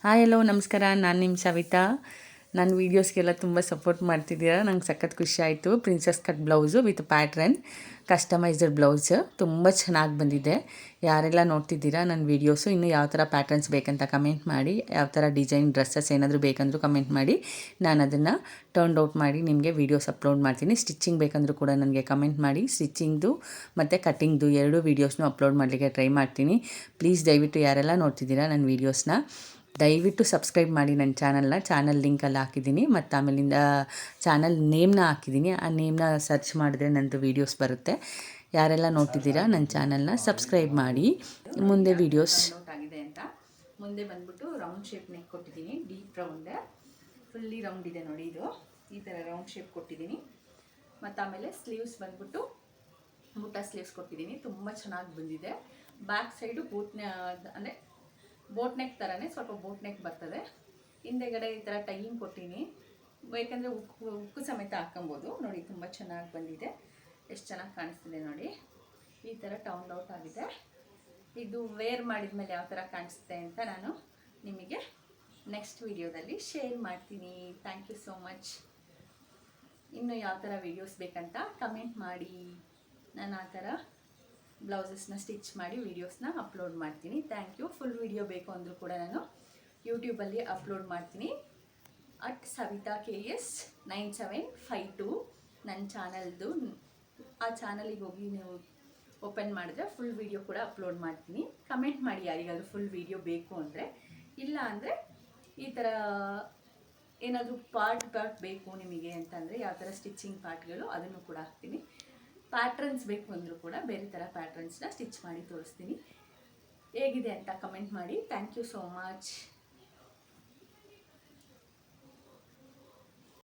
Hi hello ನಮಸ್ಕಾರ. ನಾನು ನಿಮ್ಮ ಸವಿತಾ. ನನ್ನ ವೀಡಿಯೋಸ್ಗೆಲ್ಲ ತುಂಬ ಸಪೋರ್ಟ್ ಮಾಡ್ತಿದ್ದೀರಾ. ನಂಗೆ ಸಖತ್ ಖುಷಿ ಆಯಿತು. Princess cut blouse with pattern customized blouse ತುಂಬ ಚೆನ್ನಾಗಿ ಬಂದಿದೆ. ಯಾರೆಲ್ಲ ನೋಡ್ತಿದ್ದೀರಾ ನನ್ನ ವೀಡಿಯೋಸು, ಇನ್ನು ಯಾವ ಥರ ಪ್ಯಾಟ್ರನ್ಸ್ ಬೇಕಂತ ಕಮೆಂಟ್ ಮಾಡಿ. ಯಾವ ಥರ ಡಿಸೈನ್ ಡ್ರೆಸ್ಸಸ್ ಏನಾದರೂ ಬೇಕಂದ್ರೂ ಕಮೆಂಟ್ ಮಾಡಿ. ನಾನು ಅದನ್ನು ಟರ್ನ್ ಔಟ್ ಮಾಡಿ ನಿಮಗೆ ವೀಡಿಯೋಸ್ ಅಪ್ಲೋಡ್ ಮಾಡ್ತೀನಿ. ಸ್ಟಿಚಿಂಗ್ ಬೇಕಂದ್ರೂ ಕೂಡ ನನಗೆ ಕಮೆಂಟ್ ಮಾಡಿ. ಸ್ಟಿಚಿಂಗ್ದು ಮತ್ತು ಕಟ್ಟಿಂಗ್ದು ಎರಡೂ ವೀಡಿಯೋಸ್ನೂ ಅಪ್ಲೋಡ್ ಮಾಡಲಿಕ್ಕೆ ಟ್ರೈ ಮಾಡ್ತೀನಿ. ಪ್ಲೀಸ್ ದಯವಿಟ್ಟು ಯಾರೆಲ್ಲ ನೋಡ್ತಿದ್ದೀರಾ ನನ್ನ ವೀಡಿಯೋಸ್ನ ದಯವಿಟ್ಟು ಸಬ್ಸ್ಕ್ರೈಬ್ ಮಾಡಿ ನನ್ನ ಚಾನಲ್ ಲಿಂಕಲ್ಲಿ ಹಾಕಿದ್ದೀನಿ. ಮತ್ತು ಆಮೇಲಿಂದ ಚಾನಲ್ ನೇಮ್ನ ಹಾಕಿದ್ದೀನಿ. ಆ ನೇಮ್ನ ಸರ್ಚ್ ಮಾಡಿದ್ರೆ ನನ್ನದು ವೀಡಿಯೋಸ್ ಬರುತ್ತೆ. ಯಾರೆಲ್ಲ ನೋಡ್ತಿದ್ದೀರಾ ನನ್ನ ಚಾನಲ್ನ ಸಬ್ಸ್ಕ್ರೈಬ್ ಮಾಡಿ. ಮುಂದೆ ವೀಡಿಯೋಸ್ ಆಗಿದೆ ಅಂತ ಮುಂದೆ ಬಂದ್ಬಿಟ್ಟು ರೌಂಡ್ ಶೇಪ್ ನೆಕ್ ಕೊಟ್ಟಿದ್ದೀನಿ. ಡೀಪ್ ರೌಂಡ್ ಫುಲ್ಲಿ ರೌಂಡ್ ಇದೆ ನೋಡಿ. ಇದು ಈ ಥರ ರೌಂಡ್ ಶೇಪ್ ಕೊಟ್ಟಿದ್ದೀನಿ. ಮತ್ತು ಆಮೇಲೆ ಸ್ಲೀವ್ಸ್ ಬಂದ್ಬಿಟ್ಟು ಬುಟ್ಟ ಸ್ಲೀವ್ಸ್ ಕೊಟ್ಟಿದ್ದೀನಿ. ತುಂಬ ಚೆನ್ನಾಗಿ ಬಂದಿದೆ. ಬ್ಯಾಕ್ ಸೈಡು ಅಂದರೆ ಬೋಟ್ ನೆಕ್ ಥರನೇ ಸ್ವಲ್ಪ ಬೋಟ್ ನೆಕ್ ಬರ್ತದೆ. ಹಿಂದೆಗಡೆ ಈ ಥರ ಟೈಯಿಂಗ್ ಕೊಟ್ಟಿನಿ. ಬೇಕಂದರೆ ಉಕ್ಕು ಸಮೇತ ಹಾಕೊಬೋದು. ನೋಡಿ ತುಂಬ ಚೆನ್ನಾಗಿ ಬಂದಿದೆ. ಎಷ್ಟು ಚೆನ್ನಾಗಿ ಕಾಣಿಸ್ತಿದೆ ನೋಡಿ. ಈ ಥರ ಟೌನ್ ಔಟ್ ಆಗಿದೆ. ಇದು ವೇರ್ ಮಾಡಿದ ಮೇಲೆ ಯಾವ ಥರ ಕಾಣಿಸುತ್ತೆ ಅಂತ ನಾನು ನಿಮಗೆ ನೆಕ್ಸ್ಟ್ ವೀಡಿಯೋದಲ್ಲಿ ಶೇರ್ ಮಾಡ್ತೀನಿ. Thank you so much. ಇನ್ನು ಯಾವ ಥರ ವೀಡಿಯೋಸ್ ಬೇಕಂತ ಕಮೆಂಟ್ ಮಾಡಿ. ನಾನು ಆ ಥರ ಬ್ಲೌಸಸ್ನ ಸ್ಟಿಚ್ ಮಾಡಿ ವೀಡಿಯೋಸ್ನ ಅಪ್ಲೋಡ್ ಮಾಡ್ತೀನಿ. Thank you. ಫುಲ್ ವೀಡಿಯೋ ಬೇಕು ಅಂದರೂ ಕೂಡ ನಾನು ಯೂಟ್ಯೂಬಲ್ಲಿ ಅಪ್ಲೋಡ್ ಮಾಡ್ತೀನಿ. @savita KS 9752 ನನ್ನ ಚಾನಲ್ದು. ಆ ಚಾನಲಿಗೆ ಹೋಗಿ ನೀವು ಓಪನ್ ಮಾಡಿದ್ರೆ ಫುಲ್ ವೀಡಿಯೋ ಕೂಡ ಅಪ್ಲೋಡ್ ಮಾಡ್ತೀನಿ. ಕಮೆಂಟ್ ಮಾಡಿ ಯಾರಿಗಾದ್ರೂ ಫುಲ್ ವೀಡಿಯೋ ಬೇಕು ಅಂದರೆ. ಇಲ್ಲ ಅಂದರೆ ಈ ಥರ ಏನಾದರೂ ಪಾರ್ಟ್ ಬೇಕು ನಿಮಗೆ ಅಂತಂದರೆ ಯಾವ ಥರ ಸ್ಟಿಚಿಂಗ್ ಪಾರ್ಟ್ಗಳು ಅದನ್ನು ಕೂಡ ಹಾಕ್ತೀನಿ. ಪ್ಯಾಟ್ರನ್ಸ್ ಬೇಕು ಅಂದರೂ ಕೂಡ ಬೇರೆ ಥರ ಪ್ಯಾಟ್ರನ್ಸ್ನ ಸ್ಟಿಚ್ ಮಾಡಿ ತೋರಿಸ್ತೀನಿ. ಹೇಗಿದೆ ಅಂತ ಕಮೆಂಟ್ ಮಾಡಿ. Thank you so much.